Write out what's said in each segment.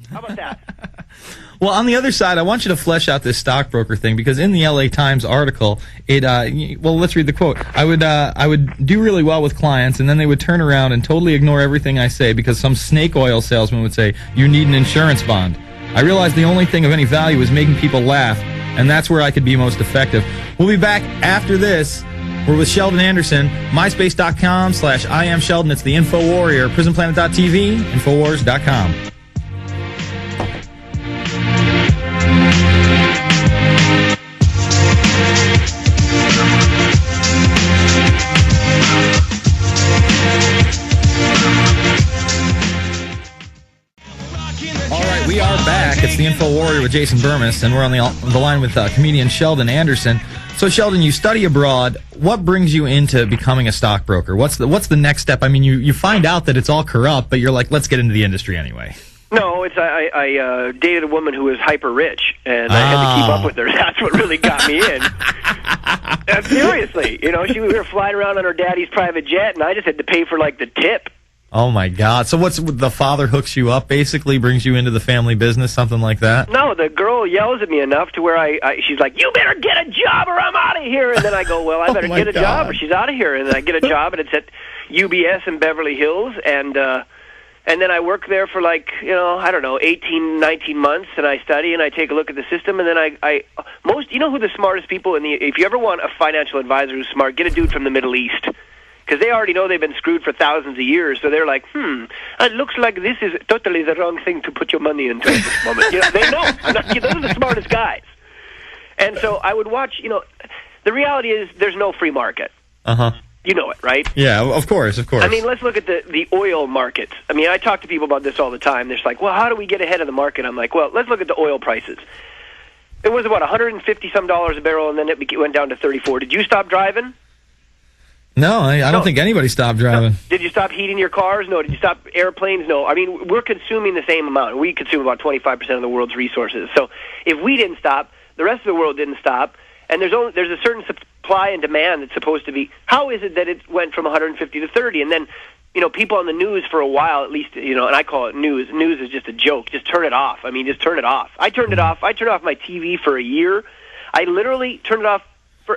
How about that? Well, on the other side, I want you to flesh out this stockbroker thing, because in the LA Times article, well, let's read the quote. I would do really well with clients, and then they would turn around and totally ignore everything I say because some snake oil salesman would say, "You need an insurance bond." I realized the only thing of any value is making people laugh, and that's where I could be most effective. We'll be back after this. We're with Sheldon Anderson, myspace.com/IamSheldon. It's the InfoWarrior, prisonplanet.tv, Infowars.com. We are back. It's the InfoWarrior with Jason Bermas, and we're on the line with comedian Sheldon Anderson. So, Sheldon, you study abroad. What brings you into becoming a stockbroker? What's the next step? I mean, you find out that it's all corrupt, but you're like, let's get into the industry anyway. No, I dated a woman who was hyper rich, and I had to keep up with her. That's what really got me in. Seriously, we were flying around on her daddy's private jet, and I just had to pay for like the tip. Oh, my God. So what's the father hooks you up, basically, brings you into the family business, something like that? No, the girl yells at me enough to where she's like, "You better get a job or I'm out of here." And then I go, well, I better get a job or she's out of here. And then I get a job, and it's at UBS in Beverly Hills. And then I work there for 18, 19 months, and I study and I take a look at the system. And then who the smartest people if you ever want a financial advisor who's smart, get a dude from the Middle East. Because they already know they've been screwed for thousands of years, so they're like, it looks like this is totally the wrong thing to put your money into at this moment. They know. Those are the smartest guys. And so I would watch, the reality is there's no free market. Uh-huh. You know it, right? Yeah, of course. I mean, let's look at the oil market. I mean, I talk to people about this all the time. They're just like, well, how do we get ahead of the market? I'm like, well, let's look at the oil prices. It was about $150-some a barrel, and then it went down to $34. Did you stop driving? No, I don't think anybody stopped driving. No. Did you stop heating your cars? No. Did you stop airplanes? No. I mean, we're consuming the same amount. We consume about 25% of the world's resources. So if we didn't stop, the rest of the world didn't stop, and there's a certain supply and demand that's supposed to be. How is it that it went from 150 to 30? And then, people on the news for a while, at least, and I call it news. News is just a joke. Just turn it off. I mean, just turn it off. I turned it off. I turned off my TV for a year. I literally turned it off.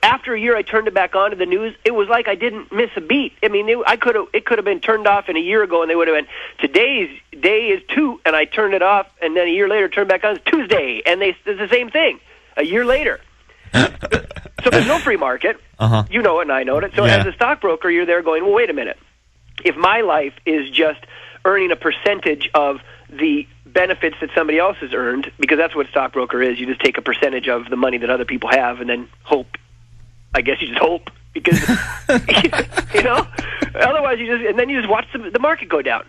After a year, I turned it back on to the news. It was like I didn't miss a beat. I mean, it could have been turned off a year ago, and they would have been, today's day is 2, and I turned it off, and then a year later turned back on, it's Tuesday, and it's the same thing a year later. So there's no free market. Uh-huh. You know it, and I know it. So as a stockbroker, you're there going, well, wait a minute. If my life is just earning a percentage of the benefits that somebody else has earned, because that's what a stockbroker is, you just take a percentage of the money that other people have and then hope. I guess you just hope, because otherwise and then you just watch the market go down.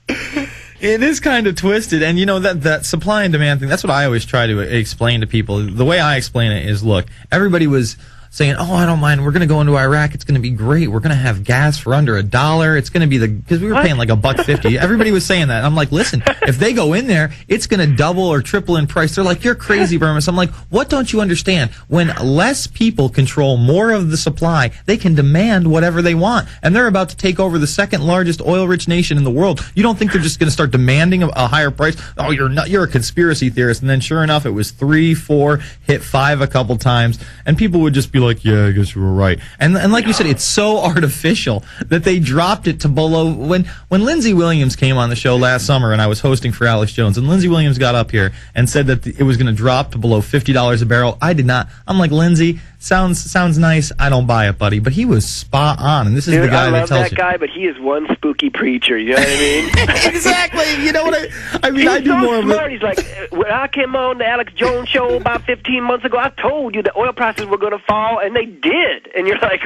It is kind of twisted, and that supply and demand thing, that's what I always try to explain to people. The way I explain it is, look, everybody was saying, oh, I don't mind, we're going to go into Iraq, it's going to be great, we're going to have gas for under $1, it's going to be because we were paying like $1.50. Everybody was saying that. I'm like, listen, if they go in there, it's going to double or triple in price. They're like, you're crazy, Bermas. I'm like, what don't you understand? When less people control more of the supply, they can demand whatever they want, and they're about to take over the second largest oil-rich nation in the world. You don't think they're just going to start demanding a higher price? Oh, you're a conspiracy theorist. And then sure enough, it was 3, 4, hit 5 a couple times, and people would just be like, yeah, I guess you were right. And like you said, it's so artificial that they dropped it to below. When Lindsey Williams came on the show last summer, and I was hosting for Alex Jones, and Lindsey Williams got up here and said that it was going to drop to below $50 a barrel, I did not. I'm like, Lindsey, sounds nice. I don't buy it, buddy. But he was spot on, and this is the guy that tells you. I love that guy, but he is one spooky preacher. You know what I mean? Exactly. You know what I mean? I do more smart. of it. He's like, when I came on the Alex Jones show about 15 months ago, I told you the oil prices were going to fall, and they did. And you're like,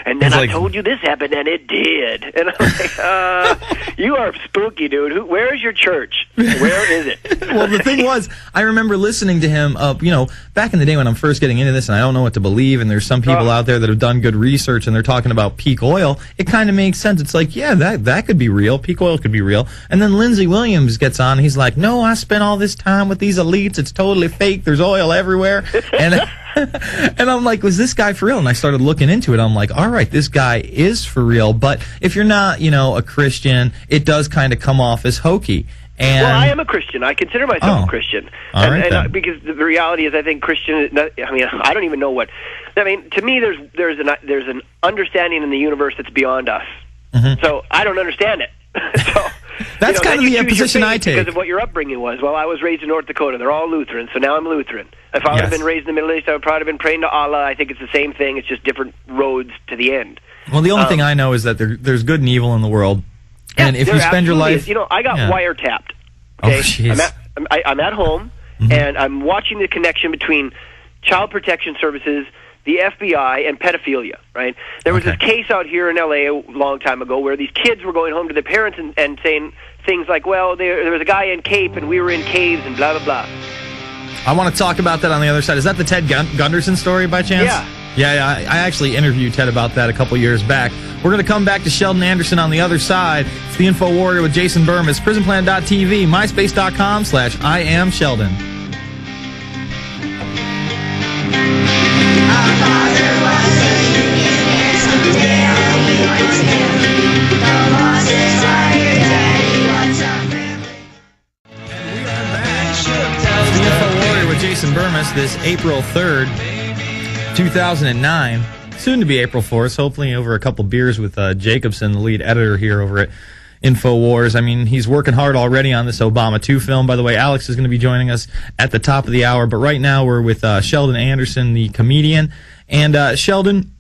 and then I told you this happened, and it did. And I'm like, you are spooky, dude. Where is your church? Where is it? Well, the thing was, I remember listening to him, back in the day when I'm first getting into this, and I don't know what to believe, and there's some people out there that have done good research, and they're talking about peak oil. It kind of makes sense. It's like, yeah, that could be real. Peak oil could be real. And then Lindsey Williams gets on, and he's like, no, I spent all this time with these elites. It's totally fake. There's oil everywhere. And and I'm like, was this guy for real? And I started looking into it. I'm like, all right, this guy is for real. But if you're not, a Christian, it does kind of come off as hokey. And well, I am a Christian. I consider myself a Christian. All right, then. Because the reality is, I think Christian. I mean, I don't even know what. I mean, to me, there's an understanding in the universe that's beyond us. Mm-hmm. So I don't understand it. So that's kind of the position I take because of what your upbringing was. Well, I was raised in North Dakota. They're all Lutheran, so now I'm Lutheran. If I would have been raised in the Middle East, I would probably have been praying to Allah. I think it's the same thing. It's just different roads to the end. Well, the only thing I know is that there's good and evil in the world, and if you spend your life, I got wiretapped. Okay? Oh, jeez. I'm at home, and I'm watching the connection between Child Protection Services, the FBI, and pedophilia, right? There was this case out here in L.A. a long time ago where these kids were going home to their parents and saying things like, well, there was a guy in Cape, and we were in caves, and blah, blah, blah. I want to talk about that on the other side. Is that the Ted Gunderson story by chance? Yeah. Yeah, I actually interviewed Ted about that a couple years back. We're going to come back to Sheldon Anderson on the other side. It's the InfoWarrior with Jason Bermas, prisonplan.tv, myspace.com/I am Sheldon. Jason Bermas this April 3rd, 2009, soon to be April 4th, hopefully over a couple beers with Jacobson, the lead editor here over at InfoWars. I mean, he's working hard already on this Obama 2 film. By the way, Alex is going to be joining us at the top of the hour, but right now we're with Sheldon Anderson, the comedian. And Sheldon,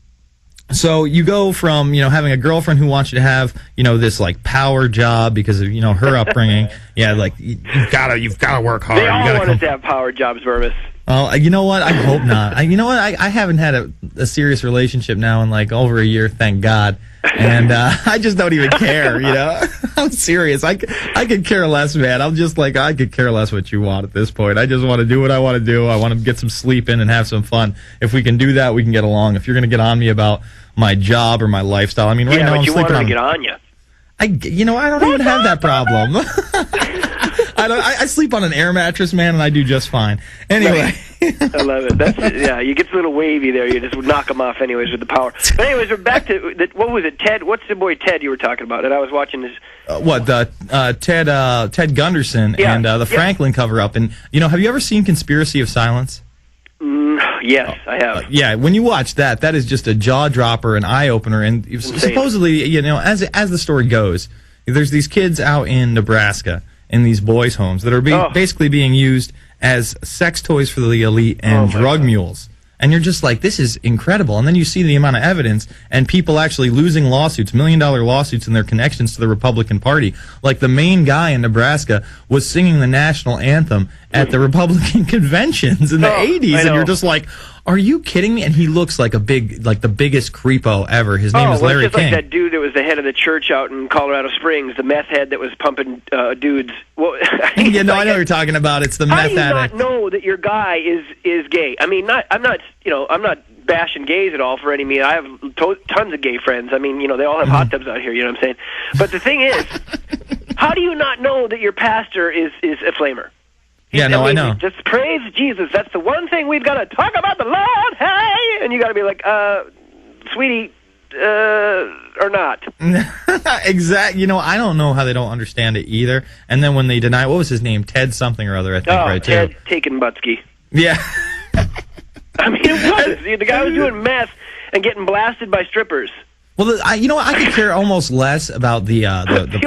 so you go from, having a girlfriend who wants you to have, this like power job because of, her upbringing. Yeah, like you've got to work hard. They all want us to have power jobs, Bermas. Oh, you know what? I hope not. I haven't had a serious relationship now in like over a year, thank God. And I just don't even care, I'm serious. I could care less, man. I'm just like, I could care less what you want at this point. I just want to do what I want to do. I want to get some sleep in and have some fun. If we can do that, we can get along. If you're going to get on me about my job or my lifestyle, I mean, right now I'm sleeping on... get on you. I don't even have that problem. I sleep on an air mattress, man, and I do just fine. Anyway. I love it. You get a little wavy there. You just knock them off anyways with the power. But anyways, we're back to, what was it, Ted? What's the boy Ted you were talking about? And I was watching this. Ted Gunderson and the Franklin cover-up. And, have you ever seen Conspiracy of Silence? Yes, I have. When you watch that is just a jaw-dropper, an eye-opener. And supposedly, as the story goes, there's these kids out in Nebraska in these boys' homes that are basically being used as sex toys for the elite and drug mules. And you're just like, this is incredible. And then you see the amount of evidence and people actually losing lawsuits, $1 million lawsuits, and their connections to the Republican Party. Like the main guy in Nebraska was singing the national anthem at the Republican conventions in the 80s. And you're just like, are you kidding me? And he looks like the biggest creepo ever. His name is Larry King. Like that dude that was the head of the church out in Colorado Springs, the meth head that was pumping dudes. Well, I know what you're talking about. It's the meth addict. How do you not know that your guy is gay? I mean, I'm not bashing gays at all for any means. I have tons of gay friends. I mean, they all have hot tubs out here. You know what I'm saying? But the thing is, how do you not know that your pastor is a flamer? I know. Just praise Jesus. That's the one thing we've got to talk about the Lord. Hey, and you got to be like, sweetie, or not. Exactly. I don't know how they don't understand it either. And then when they deny, what was his name? Ted something or other, I think, right? Ted Takenbutsky. Yeah. I mean, it was. The guy was doing meth and getting blasted by strippers. Well, I could care almost less about the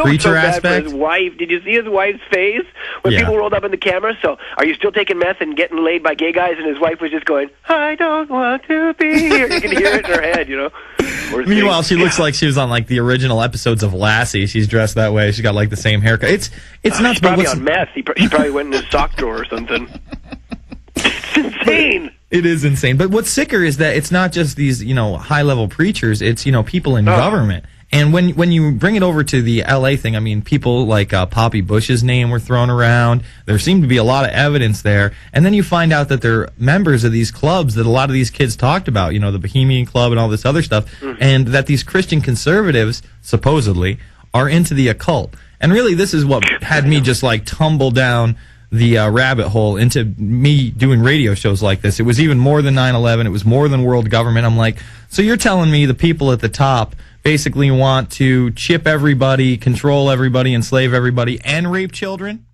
preacher aspect. His wife. Did you see his wife's face when people rolled up in the camera? So, are you still taking meth and getting laid by gay guys? And his wife was just going, I don't want to be here. You can hear it in her head, Meanwhile, she looks like she was on the original episodes of Lassie. She's dressed that way. She's got the same haircut. It's nuts. She's probably on meth. She probably went in his sock drawer or something. It's insane. It is insane. But what's sicker is that it's not just these, high-level preachers. It's, people in government. And when you bring it over to the L.A. thing, I mean, people like Poppy Bush's name were thrown around. There seemed to be a lot of evidence there. And then you find out that they're members of these clubs that a lot of these kids talked about, the Bohemian Club and all this other stuff, and that these Christian conservatives, supposedly, are into the occult. And really, this is what had me just, tumble down the rabbit hole into me doing radio shows like this. It was even more than 9/11. It was more than world government. I'm like, so you're telling me the people at the top basically want to chip everybody, control everybody, enslave everybody, and rape children?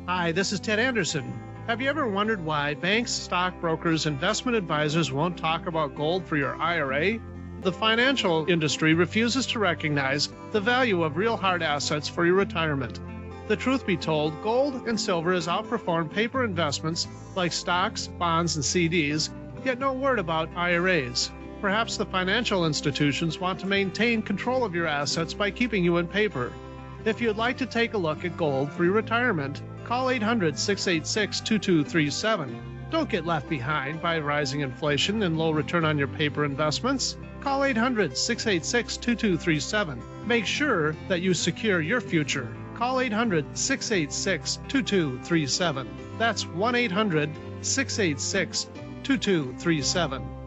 Hi, this is Ted Anderson. Have you ever wondered why banks, stockbrokers, investment advisors won't talk about gold for your IRA? The financial industry refuses to recognize the value of real hard assets for your retirement. The truth be told, gold and silver has outperformed paper investments like stocks, bonds, and CDs, yet no word about IRAs. Perhaps the financial institutions want to maintain control of your assets by keeping you in paper. If you'd like to take a look at gold for your retirement, call 800-686-2237. Don't get left behind by rising inflation and low return on your paper investments. Call 800-686-2237. Make sure that you secure your future. Call 800-686-2237. That's 1-800-686-2237.